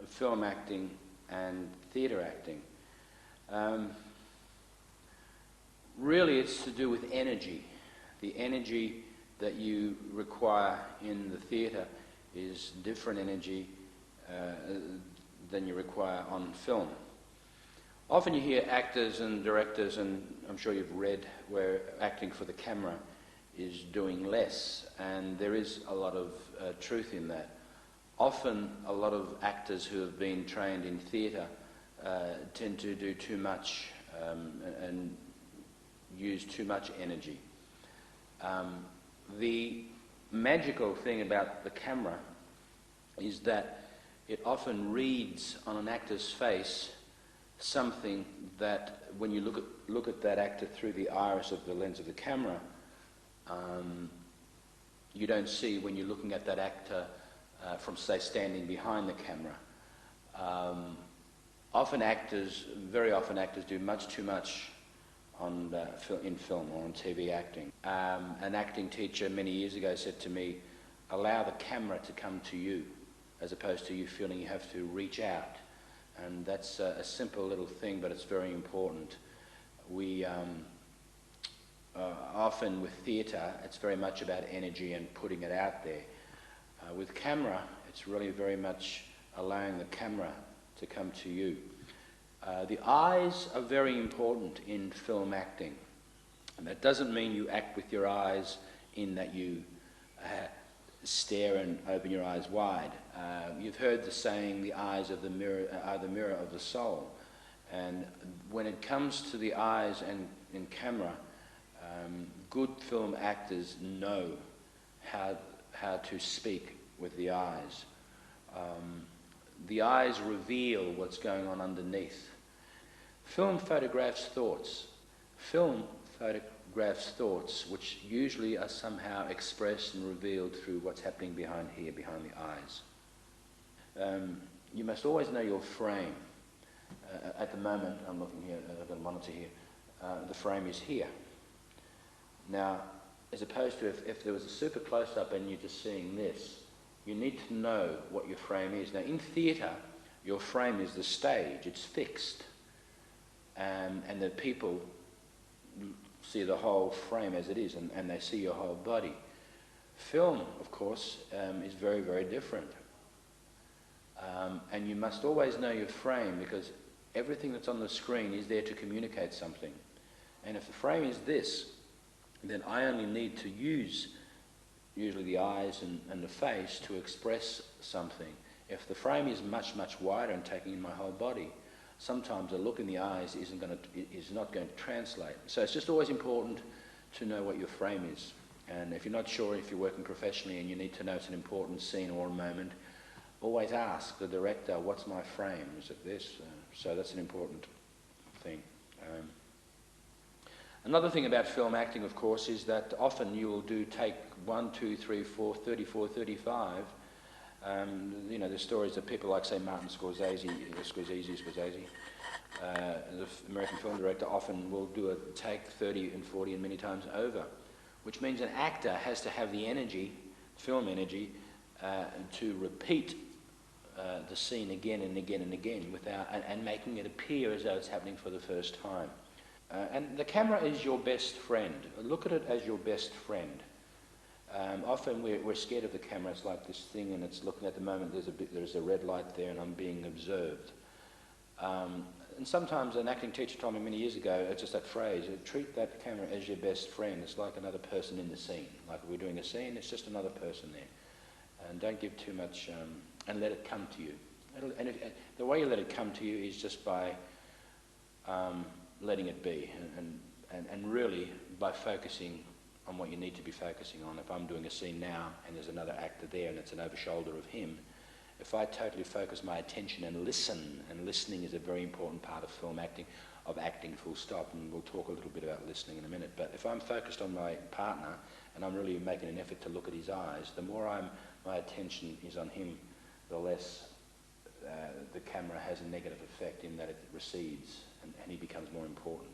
Film acting and theatre acting. Really it's to do with energy. The energy that you require in the theatre is different energy than you require on film. Often you hear actors and directors, and I'm sure you've read, where acting for the camera is doing less, and there is a lot of truth in that. Often a lot of actors who have been trained in theatre tend to do too much and use too much energy. The magical thing about the camera is that it often reads on an actor's face something that when you look at that actor through the iris of the lens of the camera, you don't see when you're looking at that actor from, say, standing behind the camera. Very often actors do much too much in film or on TV acting. An acting teacher many years ago said to me, allow the camera to come to you as opposed to you feeling you have to reach out. And that's a simple little thing, but it's very important. We often with theatre, it's very much about energy and putting it out there. With camera, it's really very much allowing the camera to come to you. The eyes are very important in film acting. And that doesn't mean you act with your eyes in that you stare and open your eyes wide. You've heard the saying, the eyes of the mirror are the mirror of the soul. And when it comes to the eyes and in camera, good film actors know how to speak with the eyes. The eyes reveal what's going on underneath. Film photographs thoughts. Film photographs thoughts which usually are somehow expressed and revealed through what's happening behind the eyes. You must always know your frame. At the moment, I'm looking here, I've got a monitor here, the frame is here. Now, as opposed to if there was a super close-up and you're just seeing this, you need to know what your frame is. Now, in theatre, your frame is the stage, it's fixed. And the people see the whole frame as it is, and they see your whole body. Film, of course, is very, very different. And you must always know your frame, because everything that's on the screen is there to communicate something. And if the frame is this, then I only need to use usually the eyes and the face to express something. If the frame is much, much wider and taking in my whole body, sometimes a look in the eyes is not going to translate. So it's just always important to know what your frame is. And if you're not sure, if you're working professionally and you need to know it's an important scene or a moment, always ask the director, what's my frame? Is it this? So that's an important thing. Another thing about film acting, of course, is that often you will do take 1, 2, 3, 4, 34, 35. You know, there's stories of people like, say, Martin Scorsese, the American film director, often will do a take 30 and 40 and many times over, which means an actor has to have the energy, film energy, to repeat the scene again and again and again and making it appear as though it's happening for the first time. And the camera is your best friend. Look at it as your best friend. Often we're scared of the camera. It's like this thing, and it's looking at the moment. There's a red light there, and I'm being observed. And sometimes an acting teacher told me many years ago, it's just that phrase: treat that camera as your best friend. It's like another person in the scene. Like if we're doing a scene, it's just another person there. And don't give too much, and let it come to you. The way you let it come to you is just by letting it be, and really by focusing on what you need to be focusing on. If I'm doing a scene now and there's another actor there and it's an over shoulder of him, if I totally focus my attention and listen, and listening is a very important part of film acting, of acting full stop, and we'll talk a little bit about listening in a minute, but if I'm focused on my partner and I'm really making an effort to look at his eyes, the more my attention is on him, the less the camera has a negative effect in that it recedes and he becomes more important.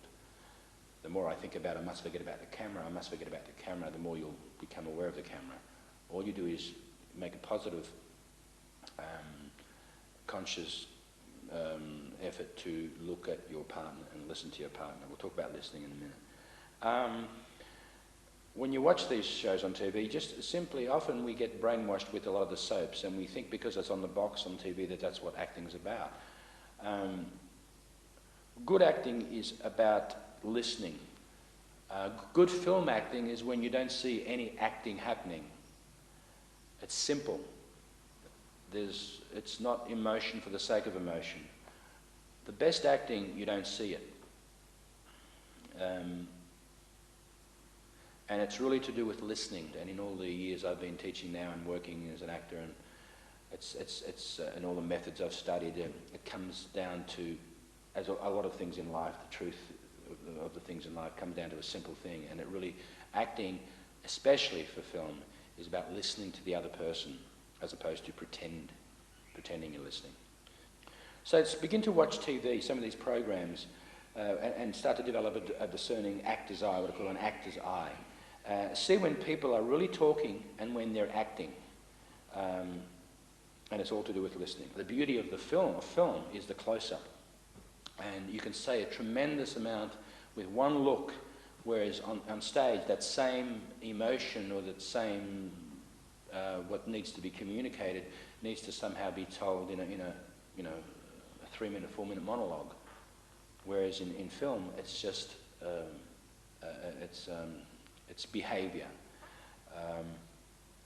The more I think about, I must forget about the camera, the more you'll become aware of the camera. All you do is make a positive conscious effort to look at your partner and listen to your partner. We'll talk about listening in a minute. When you watch these shows on TV, just simply, often we get brainwashed with a lot of the soaps, and we think because it's on the box on TV that that's what acting's about. Good acting is about listening. Good film acting is when you don't see any acting happening. It's simple. It's not emotion for the sake of emotion. The best acting, you don't see it. And it's really to do with listening. And in all the years I've been teaching now and working as an actor, and and all the methods I've studied, it comes down to, as a lot of things in life, the truth of the things in life comes down to a simple thing. And it really, acting, especially for film, is about listening to the other person as opposed to pretending you're listening. So begin to watch TV, some of these programs, and start to develop a discerning actor's eye, what I call an actor's eye. See when people are really talking and when they're acting. And it's all to do with listening. The beauty of the film is the close-up. And you can say a tremendous amount with one look, whereas on stage, that same emotion or that same what needs to be communicated needs to somehow be told in a 3-minute, 4-minute monologue. Whereas in film, it's just it's behaviour.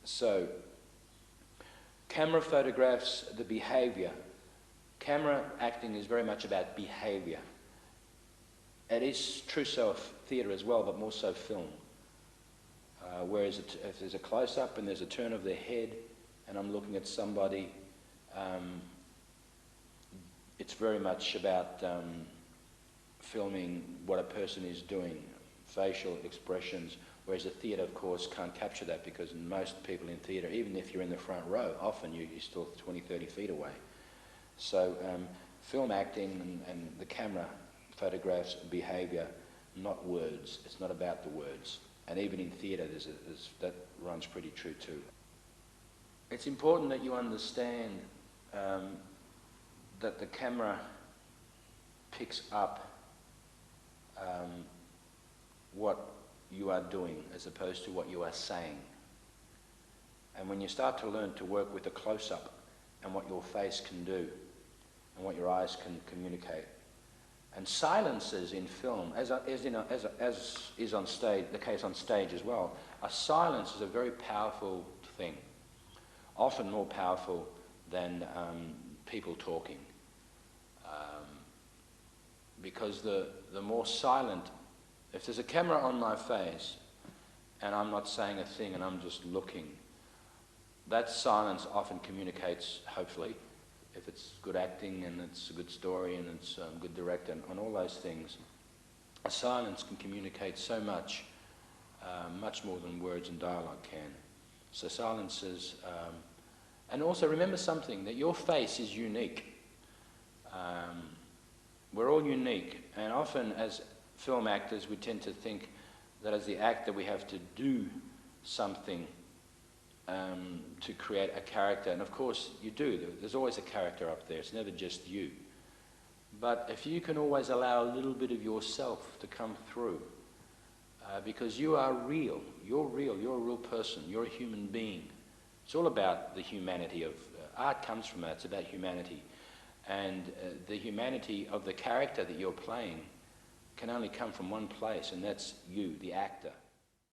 So camera photographs the behaviour. Camera acting is very much about behaviour. It is true so of theatre as well, but more so film. Whereas if there's a close-up and there's a turn of their head and I'm looking at somebody, it's very much about filming what a person is doing, facial expressions, whereas the theatre, of course, can't capture that because most people in theatre, even if you're in the front row, often you're still 20, 30 feet away. So film acting and the camera photographs behaviour, not words. It's not about the words. And even in theatre, that runs pretty true too. It's important that you understand that the camera picks up what you are doing as opposed to what you are saying. And when you start to learn to work with a close-up and what your face can do and what your eyes can communicate, and silences in film, as is on stage, the case on stage as well, a silence is a very powerful thing, often more powerful than people talking. Because the more silent, if there's a camera on my face and I'm not saying a thing and I'm just looking, that silence often communicates, hopefully, if it's good acting and it's a good story and it's good director and all those things, a silence can communicate so much, much more than words and dialogue can. So silences, and also remember something, that your face is unique. We're all unique, and often as film actors we tend to think that as the actor we have to do something to create a character, and of course you do. There's always a character up there, it's never just you. But if you can always allow a little bit of yourself to come through, because you are real, you're a real person, you're a human being. It's all about the humanity of, art comes from that, it's about humanity. And the humanity of the character that you're playing can only come from one place, and that's you, the actor.